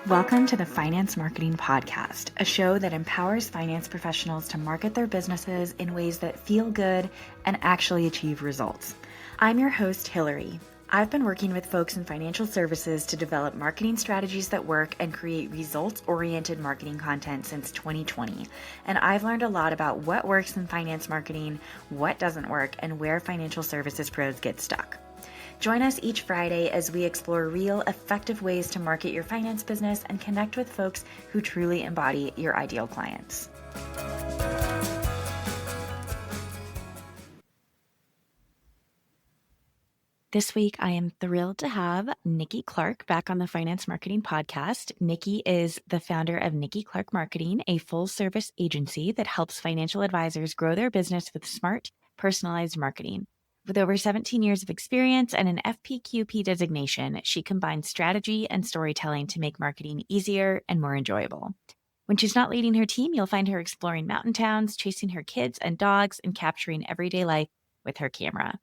Welcome to the Finance Marketing Podcast, a show that empowers finance professionals to market their businesses in ways that feel good and actually achieve results. I'm your host, Hillary. I've been working with folks in financial services to develop marketing strategies that work and create results-oriented marketing content since 2020. And I've learned a lot about what works in finance marketing, what doesn't work, and where financial services pros get stuck. Join us each Friday as we explore real, effective ways to market your finance business and connect with folks who truly embody your ideal clients. This week, I am thrilled to have Niki Clark back on the Finance Marketing Podcast. Niki is the founder of Niki Clark Marketing, a full-service agency that helps financial advisors grow their business with smart, personalized marketing. With over 17 years of experience and an FPQP designation, she combines strategy and storytelling to make marketing easier and more enjoyable. When she's not leading her team, you'll find her exploring mountain towns, chasing her kids and dogs, and capturing everyday life with her camera.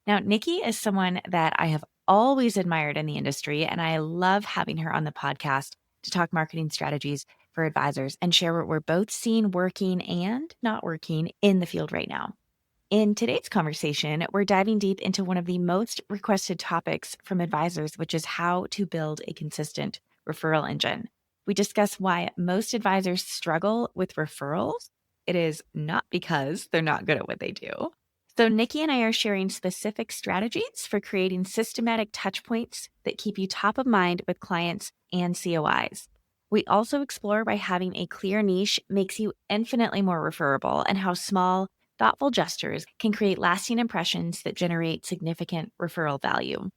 Now, Niki is someone that I have always admired in the industry, and I love having her on the podcast to talk marketing strategies for advisors and share what we're both seeing working and not working in the field right now. In today's conversation, we're diving deep into one of the most requested topics from advisors, which is how to build a consistent referral engine. We discuss why most advisors struggle with referrals. It is not because they're not good at what they do. So Niki and I are sharing specific strategies for creating systematic touchpoints that keep you top of mind with clients and COIs. We also explore why having a clear niche makes you infinitely more referable and how small, thoughtful gestures can create lasting impressions that generate significant referral value.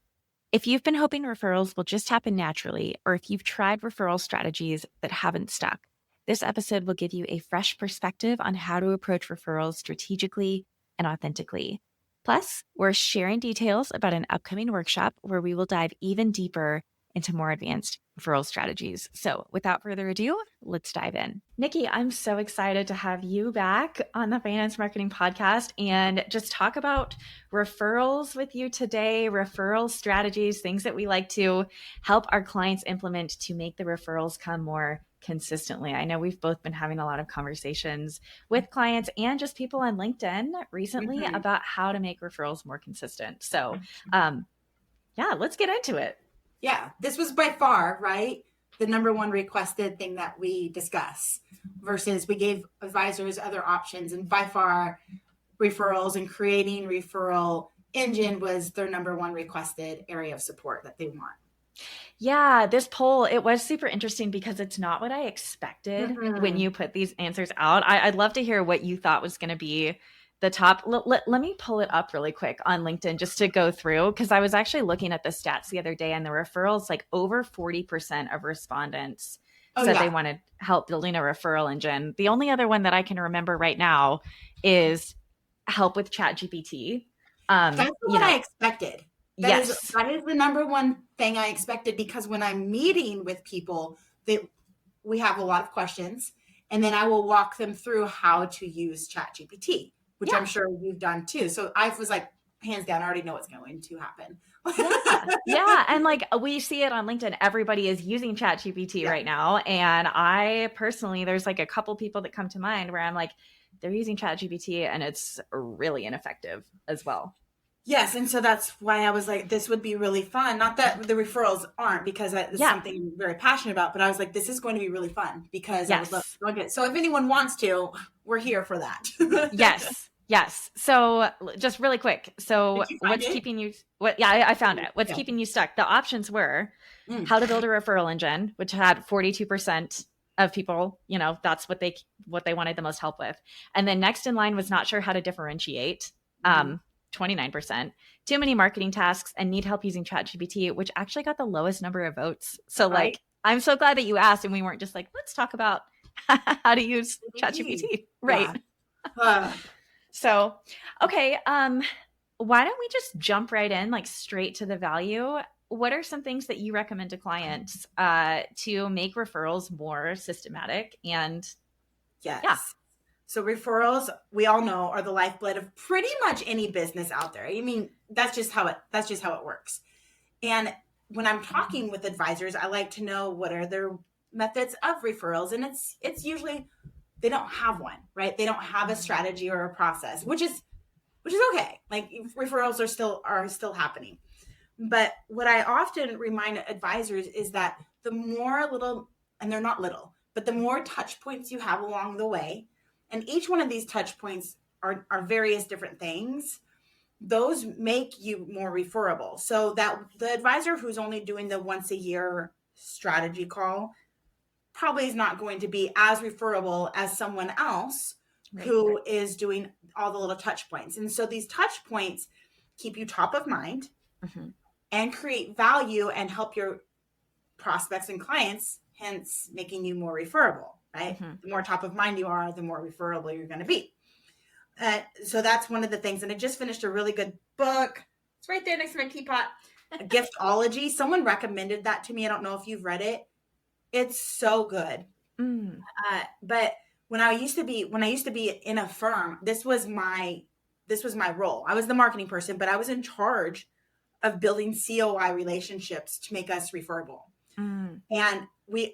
If you've been hoping referrals will just happen naturally, or if you've tried referral strategies that haven't stuck, this episode will give you a fresh perspective on how to approach referrals strategically and authentically. Plus, we're sharing details about an upcoming workshop where we will dive even deeper into more advanced referral strategies. So without further ado, let's dive in. Niki, I'm so excited to have you back on the Finance Marketing Podcast and just talk about referrals with you today, referral strategies, things that we like to help our clients implement to make the referrals come more consistently. I know we've both been having a lot of conversations with clients and just people on LinkedIn recently about how to make referrals more consistent. So yeah, let's get into it. Yeah, this was by far, right, the number one requested thing that we discuss versus we gave advisors other options. And by far, referrals and creating referral engine was their number one requested area of support that they want. Yeah, this poll, it was super interesting because it's not what I expected when you put these answers out. I'd love to hear what you thought was going to be the top. Let me pull it up really quick on LinkedIn just to go through, because I was actually looking at the stats the other day and the referrals, like over 40% of respondents said they wanted help building a referral engine. The only other one that I can remember right now is help with ChatGPT. That's what I expected. That Yes. that is the number one thing I expected, because when I'm meeting with people, we have a lot of questions, and then I will walk them through how to use ChatGPT, which I'm sure you've done too. So I was like, hands down, I already know what's going to happen. Yeah. And like we see it on LinkedIn, everybody is using ChatGPT right now. And I personally, there's like a couple people that come to mind where I'm like, they're using ChatGPT and it's really ineffective as well. Yes. And so that's why I was like, this would be really fun. Not that the referrals aren't, because it's something I'm very passionate about, but I was like, this is going to be really fun because I would love to look at it. So if anyone wants to, we're here for that. Yes. So just really quick. So what's keeping you, I found it. What's keeping you stuck? The options were how to build a referral engine, which had 42% of people, that's what they wanted the most help with. And then next in line was not sure how to differentiate. 29%, too many marketing tasks, and need help using ChatGPT, which actually got the lowest number of votes. So like, I'm so glad that you asked and we weren't just like, let's talk about how to use ChatGPT. Right. So, okay. Why don't we just jump right in, like straight to the value? What are some things that you recommend to clients to make referrals more systematic? And so referrals, we all know, are the lifeblood of pretty much any business out there. I mean, that's just how it works. And when I'm talking with advisors, I like to know what are their methods of referrals, and it's usually they don't have one, right? They don't have a strategy or a process, which is okay. Like referrals are still happening. But what I often remind advisors is that the more little, and they're not little, but the more touch points you have along the way, and each one of these touch points are various different things, those make you more referable. So that the advisor who's only doing the once a year strategy call probably is not going to be as referable as someone else who is doing all the little touch points. And so these touch points keep you top of mind and create value and help your prospects and clients, hence making you more referable, right? The more top of mind you are, the more referable you're going to be. So that's one of the things. And I just finished a really good book. It's right there next to my teapot. Giftology. Someone recommended that to me. I don't know if you've read it. It's so good. But when I used to be in a firm, this was my role. I was the marketing person, but I was in charge of building COI relationships to make us referable. And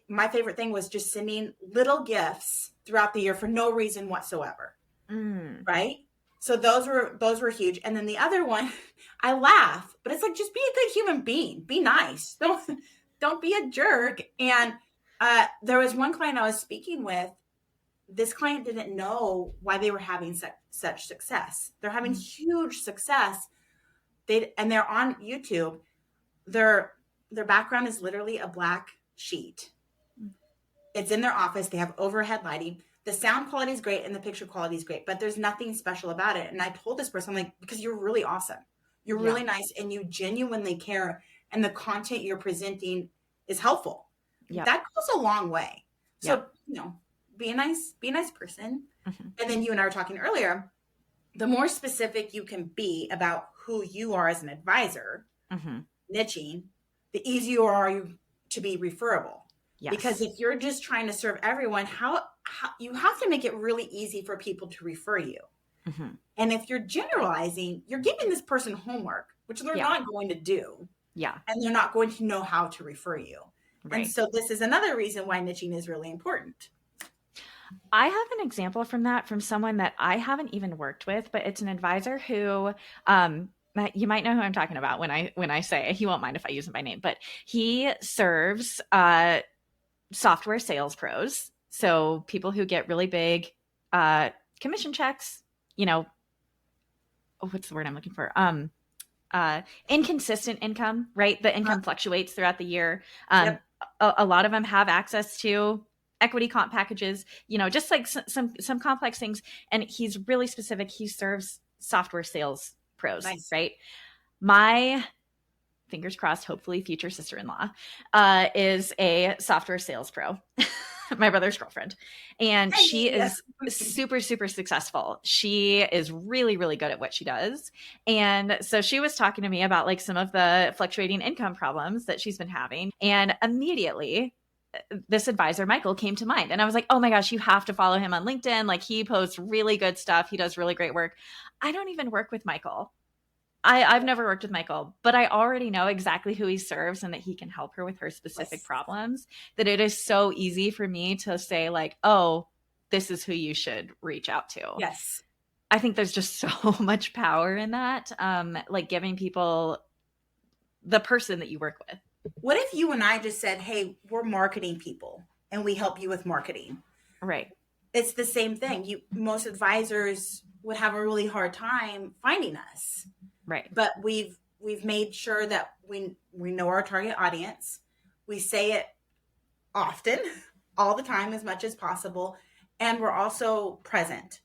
my favorite thing was just sending little gifts throughout the year for no reason whatsoever. Right? So those were huge. And then the other one, I laugh, but it's like, just be a good human being. Be nice. Don't be a jerk. And there was one client I was speaking with. This client didn't know why they were having such success. They're having huge success. And they're on YouTube. Their background is literally a black sheet. It's in their office. They have overhead lighting. The sound quality is great and the picture quality is great, but there's nothing special about it. And I told this person, I'm like, because you're really awesome. You're really nice and you genuinely care. And the content you're presenting is helpful. That goes a long way. So, be a nice person. And then you and I were talking earlier, the more specific you can be about who you are as an advisor, niching, the easier are you to be referable. Because if you're just trying to serve everyone, how you have to make it really easy for people to refer you. And if you're generalizing, you're giving this person homework, which they're not going to do. And they're not going to know how to refer you. And so this is another reason why niching is really important. I have an example from someone that I haven't even worked with, but it's an advisor who, you might know who I'm talking about when I say, he won't mind if I use him by name, but he serves software sales pros. So people who get really big commission checks, what's the word I'm looking for? Inconsistent income, right? The income fluctuates throughout the year. A lot of them have access to equity comp packages, just like some complex things. And he's really specific. He serves software sales pros, right? My fingers crossed, hopefully future sister-in-law is a software sales pro. My brother's girlfriend. And she is super, super successful. She is really, really good at what she does. And so she was talking to me about like some of the fluctuating income problems that she's been having. And immediately this advisor, Michael, came to mind. And I was like, oh my gosh, you have to follow him on LinkedIn. Like he posts really good stuff. He does really great work. I don't even work with Michael. I've never worked with Michael, but I already know exactly who he serves and that he can help her with her specific problems, that it is so easy for me to say like, oh, this is who you should reach out to. Yes. I think there's just so much power in that. Like giving people the person that you work with. What if you and I just said, hey, we're marketing people and we help you with marketing? Right. It's the same thing. Most advisors would have a really hard time finding us. Right. But we've made sure that we know our target audience. We say it often, all the time, as much as possible. And we're also present.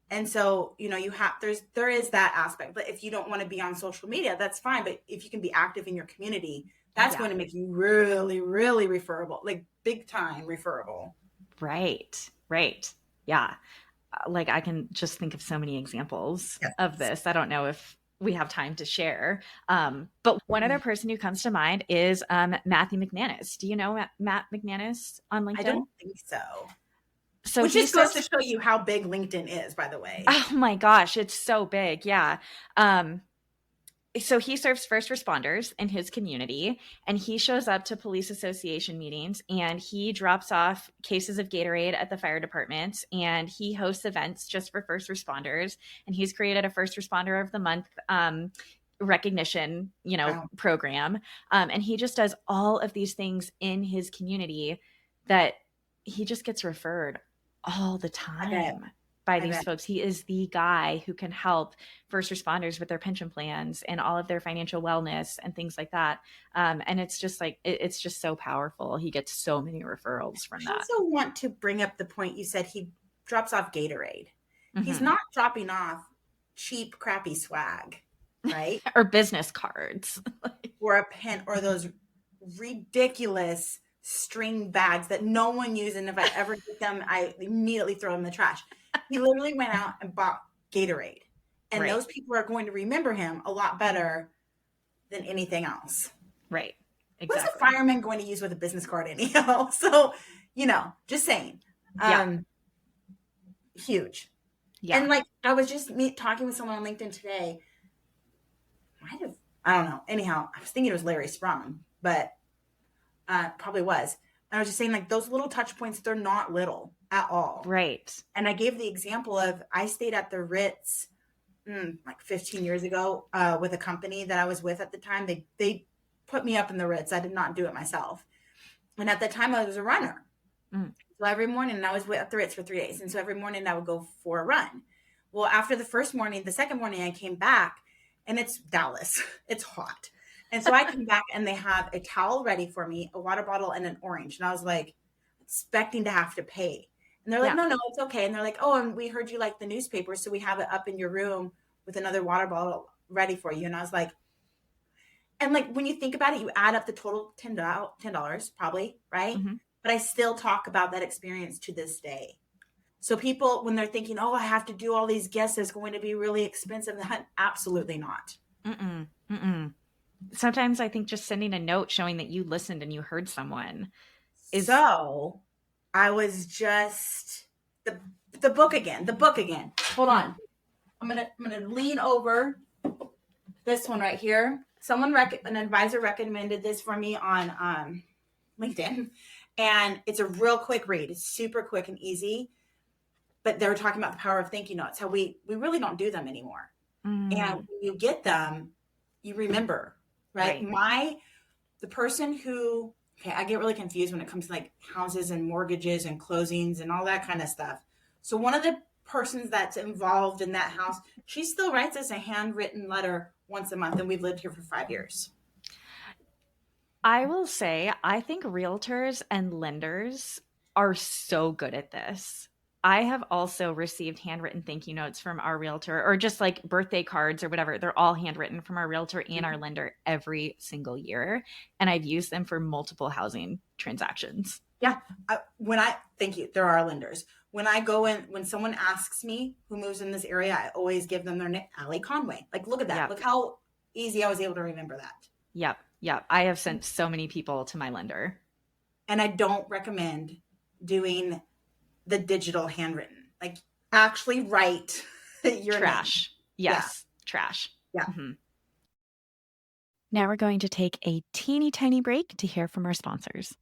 And so, there is that aspect. But if you don't want to be on social media, that's fine. But if you can be active in your community, that's going to make you really, really referable, like big time referable. Right. Yeah. Like I can just think of so many examples of this. I don't know if we have time to share. But one other person who comes to mind is Matthew McManus. Do you know Matt McManus on LinkedIn? I don't think so. So which just goes to show you how big LinkedIn is, by the way. Oh my gosh, it's so big. Yeah. So he serves first responders in his community, and he shows up to police association meetings, and he drops off cases of Gatorade at the fire departments, and he hosts events just for first responders. And he's created a first responder of the month recognition, Wow. program. And he just does all of these things in his community that he just gets referred all the I bet. time by I these bet. folks. He is the guy who can help first responders with their pension plans and all of their financial wellness and things like that. And it's just like, it's just so powerful. He gets so many referrals from I that. also want to bring up the point you said he drops off Gatorade. He's Mm-hmm. not dropping off cheap, crappy swag, right? Or business cards. Or a pen or those ridiculous string bags that no one uses. And if I ever get them, I immediately throw them in the trash. He literally went out and bought Gatorade. And Right. those people are going to remember him a lot better than anything else. Right. What's a Exactly. fireman going to use with a business card anyhow? So, just saying. Yeah. Huge. Yeah. And like I was just talking with someone on LinkedIn today. I don't know. Anyhow, I was thinking it was Larry Sprung, but probably was. And I was just saying, like, those little touch points, they're not little at all. Right. And I gave the example of I stayed at the Ritz like 15 years ago with a company that I was with at the time. They put me up in the Ritz. I did not do it myself. And at that time, I was a runner. Mm. So every morning, I was at the Ritz for 3 days. And so every morning, I would go for a run. Well, after the first morning, the second morning, I came back, and it's Dallas. It's hot. And so I come back, and they have a towel ready for me, a water bottle, and an orange. And I was like, expecting to have to pay. And they're like, Yeah. no, it's okay. And they're like, oh, and we heard you like the newspaper, so we have it up in your room with another water bottle ready for you. And I was like, and like when you think about it, you add up the total $10 probably, right? Mm-hmm. But I still talk about that experience to this day. So people, when they're thinking, oh, I have to do all these guests, it's going to be really expensive. Absolutely not. Mm-mm. Mm-mm. Sometimes I think just sending a note showing that you listened and you heard someone is. So I was just the book again. Hold on. I'm gonna lean over this one right here. An advisor recommended this for me on LinkedIn, and it's a real quick read. It's super quick and easy. But they were talking about the power of thank you notes, how we really don't do them anymore. And when you get them, you remember, right? The person who, I get really confused when it comes to like houses and mortgages and closings and all that kind of stuff. So one of the persons that's involved in that house, she still writes us a handwritten letter once a month, and we've lived here for 5 years. I will say, I think realtors and lenders are so good at this. I have also received handwritten thank you notes from our realtor, or just like birthday cards or whatever. They're all handwritten from our realtor and our lender every single year. And I've used them for multiple housing transactions. Yeah. Thank you. There are lenders. When I go in, when someone asks me who moves in this area, I always give them their name, Allie Conway. Like, look at that. Yep. Look how easy I was able to remember that. Yep. Yep. I have sent so many people to my lender. And I don't recommend doing the digital handwritten. Like, actually write your Trash. name. Yes. Yeah. Trash. Yeah. Mm-hmm. Now we're going to take a teeny tiny break to hear from our sponsors.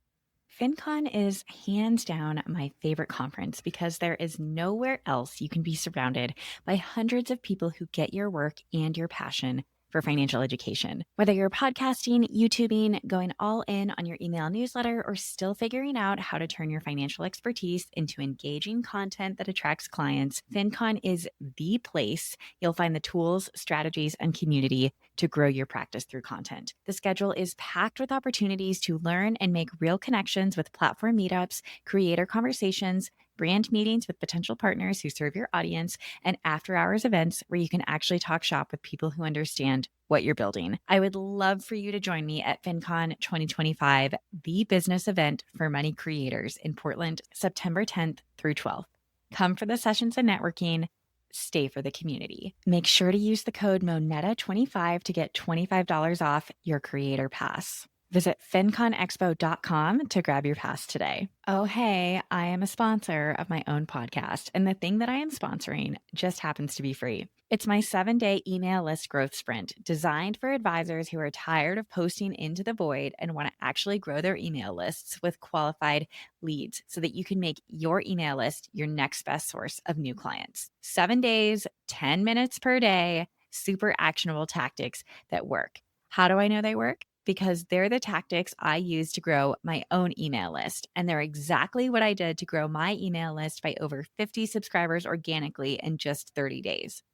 FinCon is hands down my favorite conference because there is nowhere else you can be surrounded by hundreds of people who get your work and your passion for financial education. Whether you're podcasting, YouTubing, going all in on your email newsletter, or still figuring out how to turn your financial expertise into engaging content that attracts clients, FinCon is the place you'll find the tools, strategies, and community to grow your practice through content. The schedule is packed with opportunities to learn and make real connections with platform meetups, creator conversations, brand meetings with potential partners who serve your audience, and after-hours events where you can actually talk shop with people who understand what you're building. I would love for you to join me at FinCon 2025, the business event for money creators in Portland, September 10th through 12th. Come for the sessions and networking. Stay for the community. Make sure to use the code MONETA25 to get $25 off your creator pass. Visit finconexpo.com to grab your pass today. Oh, hey, I am a sponsor of my own podcast, and the thing that I am sponsoring just happens to be free. It's my 7-day email list growth sprint designed for advisors who are tired of posting into the void and want to actually grow their email lists with qualified leads so that you can make your email list your next best source of new clients. 7 days, 10 minutes per day, super actionable tactics that work. How do I know they work? Because they're the tactics I use to grow my own email list. And they're exactly what I did to grow my email list by over 50 subscribers organically in just 30 days.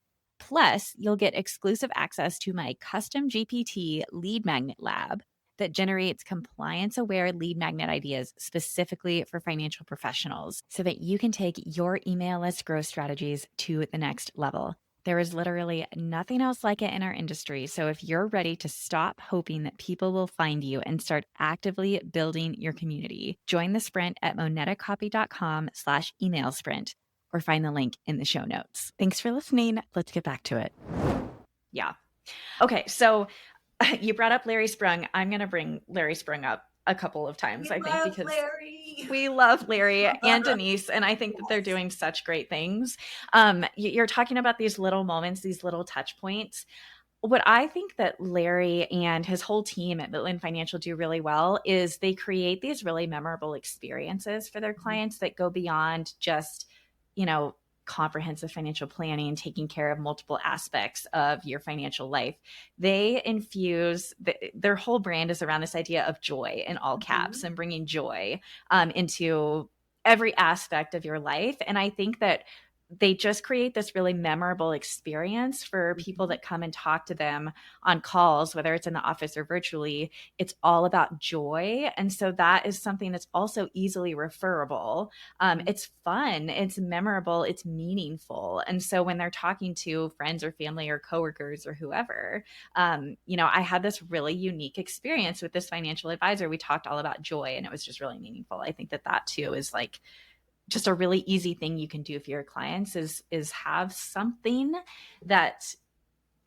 Plus, you'll get exclusive access to my custom GPT lead magnet lab that generates compliance aware lead magnet ideas specifically for financial professionals so that you can take your email list growth strategies to the next level. There is literally nothing else like it in our industry. So if you're ready to stop hoping that people will find you and start actively building your community, join the sprint at monetacopy.com/email sprint or find the link in the show notes. Thanks for listening. Let's get back to it. Yeah. Okay. So you brought up Larry Sprung. I'm going to bring Larry Sprung up a couple of times, I think, because Larry. we love Larry and Denise, and I think that they're doing such great things. You're talking about these little moments, these little touch points. What I think that Larry and his whole team at Midland Financial do really well is they create these really memorable experiences for their clients that go beyond just, comprehensive financial planning, taking care of multiple aspects of your financial life. They infuse their whole brand is around this idea of joy in all caps and bringing joy into every aspect of your life. And I think that they just create this really memorable experience for people that come and talk to them on calls, whether it's in the office or virtually. It's all about joy. And so that is something that's also easily referable. It's fun, it's memorable, it's meaningful. And so when they're talking to friends or family or coworkers or whoever, I had this really unique experience with this financial advisor. We talked all about joy and it was just really meaningful. I think that too is like just a really easy thing you can do for your clients is have something that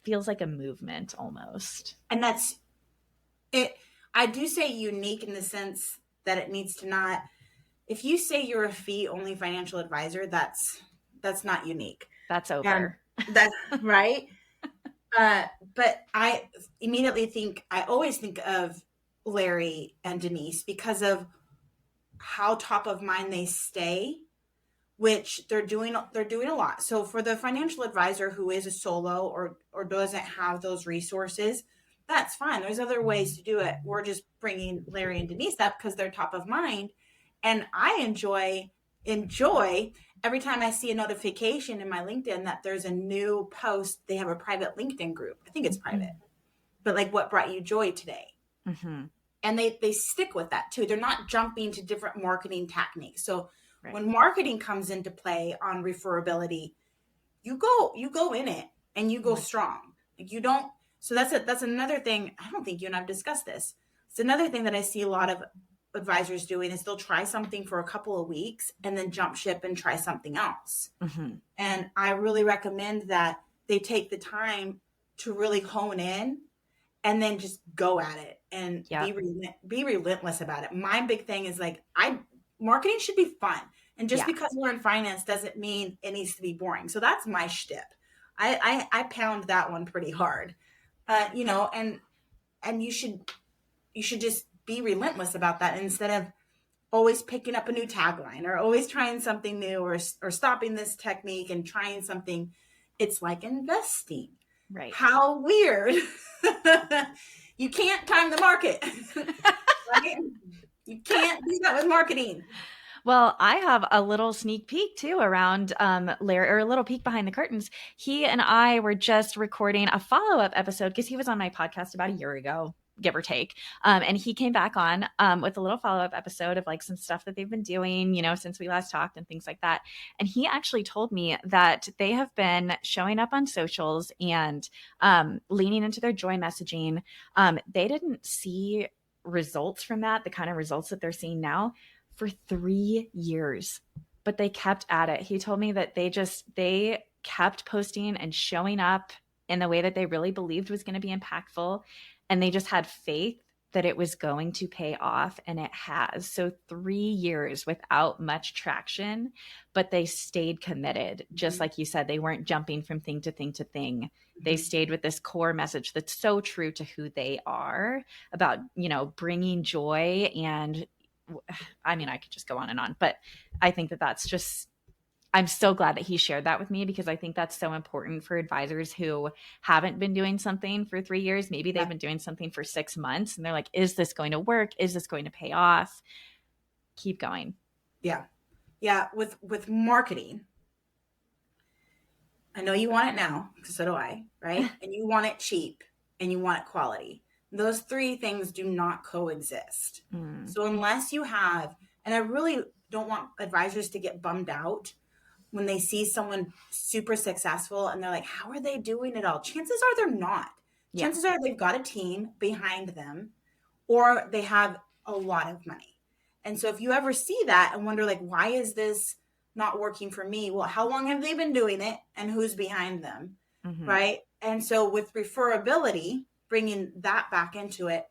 feels like a movement almost. And that's it. I do say unique in the sense that it needs to not, if you say you're a fee only financial advisor, that's not unique. That's over. That's right. But I always think of Larry and Denise because of how top of mind they stay, which they're doing a lot. So for the financial advisor who is a solo or doesn't have those resources, that's fine. There's other ways to do it. We're just bringing Larry and Denise up because they're top of mind. And I enjoy every time I see a notification in my LinkedIn that there's a new post. They have a private LinkedIn group. I think it's private, but like, what brought you joy today? Mm-hmm. And they stick with that too. They're not jumping to different marketing techniques. So when marketing comes into play on referability, you go in it and you go strong. Like you don't. So that's another thing. I don't think you and I've discussed this. It's another thing that I see a lot of advisors doing is they'll try something for a couple of weeks and then jump ship and try something else. Mm-hmm. And I really recommend that they take the time to really hone in and then just go at it and be relentless about it. My big thing is like, marketing should be fun. And just because we're in finance doesn't mean it needs to be boring. So that's my shtick. I pound that one pretty hard, and you should just be relentless about that instead of always picking up a new tagline or always trying something new or stopping this technique and trying something. It's like investing. Right. How weird. You can't time the market. Right? You can't do that with marketing. Well, I have a little sneak peek too around Larry, or a little peek behind the curtains. He and I were just recording a follow-up episode because he was on my podcast about a year ago, give or take. And he came back on with a little follow-up episode of like some stuff that they've been doing, since we last talked and things like that. And he actually told me that they have been showing up on socials and leaning into their joy messaging. They didn't see results from that, the kind of results that they're seeing now, for 3 years, but they kept at it. He told me that they kept posting and showing up in the way that they really believed was going to be impactful. And they just had faith that it was going to pay off, and it has. So 3 years without much traction, but they stayed committed. Just Mhm. like you said, they weren't jumping from thing to thing to thing. They Mhm. stayed with this core message that's so true to who they are about, bringing joy. And I mean, I could just go on and on, but I think that that's just, I'm so glad that he shared that with me, because I think that's so important for advisors who haven't been doing something for 3 years. Maybe they've Yeah. been doing something for 6 months and they're like, is this going to work? Is this going to pay off? Keep going. Yeah. Yeah. With marketing, I know you want it now, because so do I, right? And you want it cheap and you want it quality. Those three things do not coexist. Mm, So unless you have, and I really don't want advisors to get bummed out when they see someone super successful and they're like, how are they doing it all? Chances are they're not. yeah. Chances are they've got a team behind them, or they have a lot of money. And so if you ever see that and wonder, like, why is this not working for me? Well, how long have they been doing it and who's behind them? Mm-hmm. Right. And so with referability, bringing that back into it,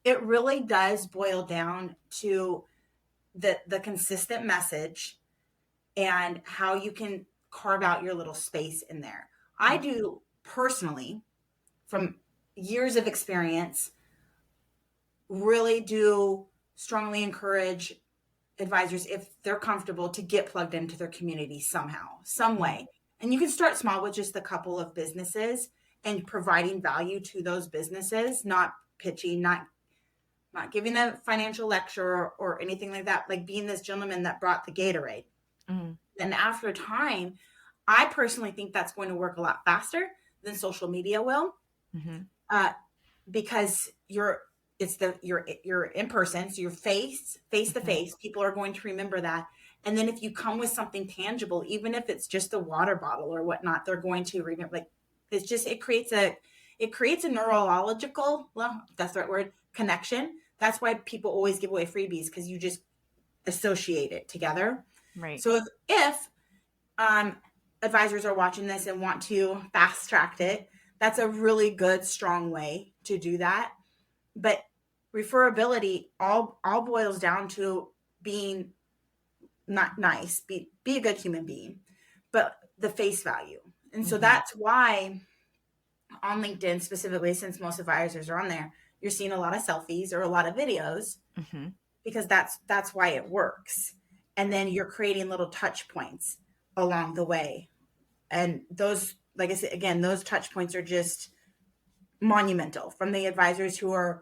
it really does boil down to the consistent message and how you can carve out your little space in there. I do personally, from years of experience, really do strongly encourage advisors, if they're comfortable, to get plugged into their community somehow, some Mm-hmm. way. And you can start small with just a couple of businesses and providing value to those businesses, not pitching, not giving a financial lecture or anything like that, like being this gentleman that brought the Gatorade. Mm-hmm. Then after time, I personally think that's going to work a lot faster than social media will, Mm-hmm. uh, because you're in person, so you're face to Mm-hmm. face. People are going to remember that. And then if you come with something tangible, even if it's just a water bottle or whatnot, they're going to remember. Like, it creates a neurological, well, that's the right word, connection. That's why people always give away freebies, because you just associate it together. Right. So if um, advisors are watching this and want to fast track it, that's a really good, strong way to do that. But referability all boils down to being not nice, be a good human being, but the face value. And so Mm-hmm. that's why on LinkedIn specifically, since most advisors are on there, you're seeing a lot of selfies or a lot of videos, Mm-hmm. because that's why it works. And then you're creating little touch points along the way. And those, like I said, again, those touch points are just monumental, from the advisors who are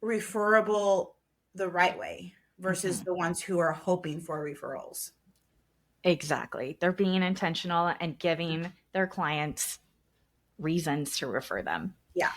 referable the right way Mm-hmm. versus the ones who are hoping for referrals. Exactly. They're being intentional and giving their clients reasons to refer them. Yeah.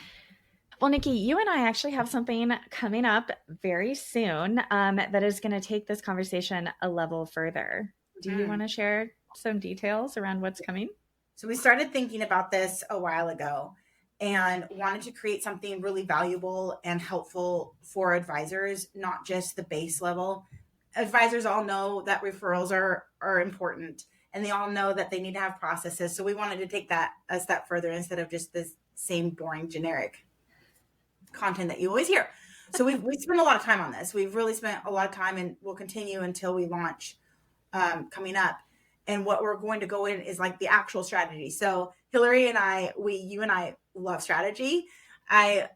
Well, Nikki, you and I actually have something coming up very soon that is going to take this conversation a level further. Do you Mhm. want to share some details around what's coming? So we started thinking about this a while ago and wanted to create something really valuable and helpful for advisors, not just the base level. Advisors all know that referrals are important, and they all know that they need to have processes. So we wanted to take that a step further instead of just this same boring generic content that you always hear. So we spent a lot of time on this. We've really spent a lot of time, and we'll continue until we launch coming up. And what we're going to go in is like the actual strategy. So Hillary and you and I love strategy. I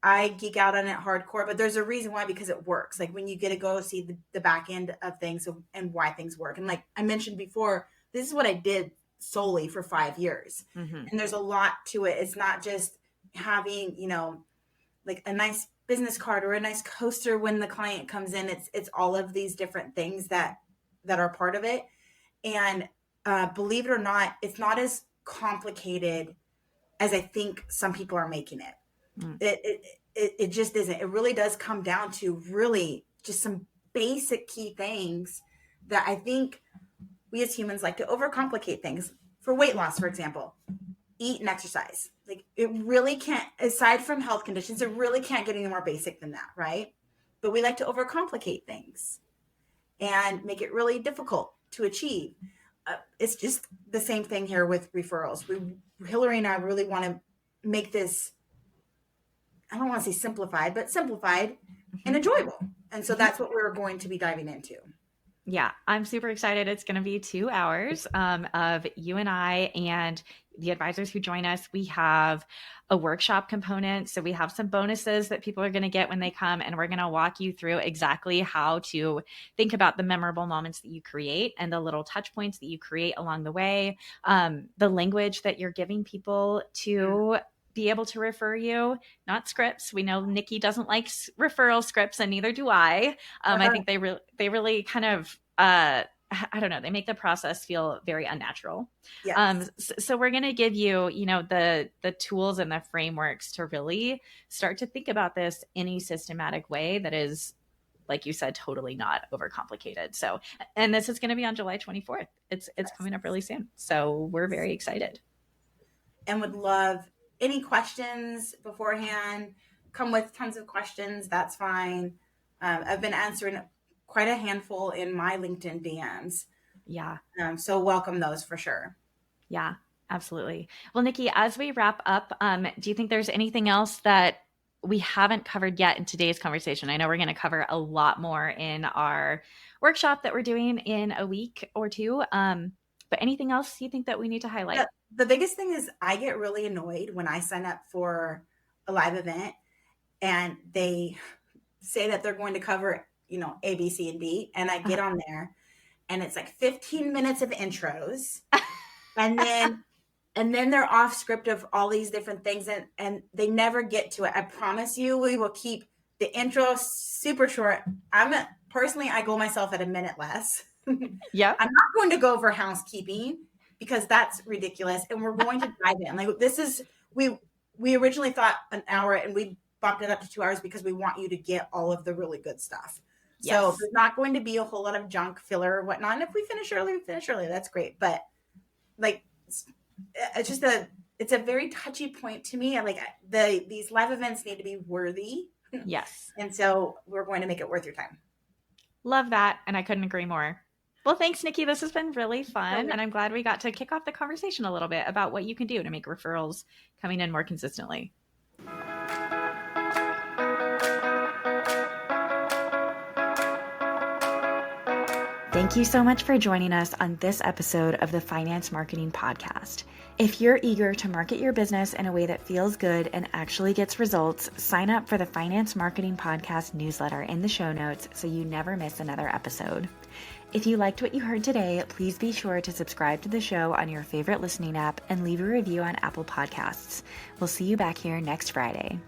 I geek out on it hardcore, but there's a reason why, because it works. Like when you get to go see the back end of things and why things work. And like I mentioned before, this is what I did solely for 5 years. Mm-hmm. And there's a lot to it. It's not just having, like a nice business card or a nice coaster when the client comes in. It's all of these different things that are part of it. And believe it or not, it's not as complicated as I think some people are making it. Mm-hmm. It just isn't. It really does come down to really just some basic key things that I think we as humans like to overcomplicate things. For weight loss, for example, eat and exercise. Like it really can't, aside from health conditions, it really can't get any more basic than that, right? But we like to overcomplicate things and make it really difficult to achieve. It's just the same thing here with referrals. Hillary and I really want to make this I don't want to say simplified, but simplified and Mhm. enjoyable. And so Mhm. that's what we're going to be diving into. Yeah, I'm super excited. It's going to be 2 hours of you and I and the advisors who join us. We have a workshop component. So we have some bonuses that people are going to get when they come, and we're going to walk you through exactly how to think about the memorable moments that you create and the little touch points that you create along the way, the language that you're giving people to be able to refer you, not scripts. We know Niki doesn't like referral scripts, and neither do I. I think they really kind of I don't know, they make the process feel very unnatural. Yes. So we're going to give you, the tools and the frameworks to really start to think about this in a systematic way that is, like you said, totally not overcomplicated. So, and this is going to be on July 24th. It's coming up really soon. So we're very excited. And would love any questions beforehand. Come with tons of questions. That's fine. I've been answering quite a handful in my LinkedIn DMs. Yeah. So welcome those for sure. Yeah, absolutely. Well, Niki, as we wrap up, do you think there's anything else that we haven't covered yet in today's conversation? I know we're going to cover a lot more in our workshop that we're doing in a week or two. But anything else you think that we need to highlight? The biggest thing is I get really annoyed when I sign up for a live event and they say that they're going to cover, A, B, C, and D. And I get on there and it's like 15 minutes of intros. And then they're off script of all these different things and they never get to it. I promise you, we will keep the intro super short. Personally, I go myself at a minute less. Yep. I'm not going to go over housekeeping because that's ridiculous. And we're going to dive in. Like we originally thought an hour and we bumped it up to 2 hours because we want you to get all of the really good stuff. Yes. So there's not going to be a whole lot of junk filler or whatnot. And if we finish early, we finish early. That's great. But like, it's just it's a very touchy point to me. Like these live events need to be worthy. Yes. And so we're going to make it worth your time. Love that. And I couldn't agree more. Well, thanks, Niki. This has been really fun. And I'm glad we got to kick off the conversation a little bit about what you can do to make referrals coming in more consistently. Thank you so much for joining us on this episode of the Finance Marketing Podcast. If you're eager to market your business in a way that feels good and actually gets results, sign up for the Finance Marketing Podcast newsletter in the show notes so you never miss another episode. If you liked what you heard today, please be sure to subscribe to the show on your favorite listening app and leave a review on Apple Podcasts. We'll see you back here next Friday.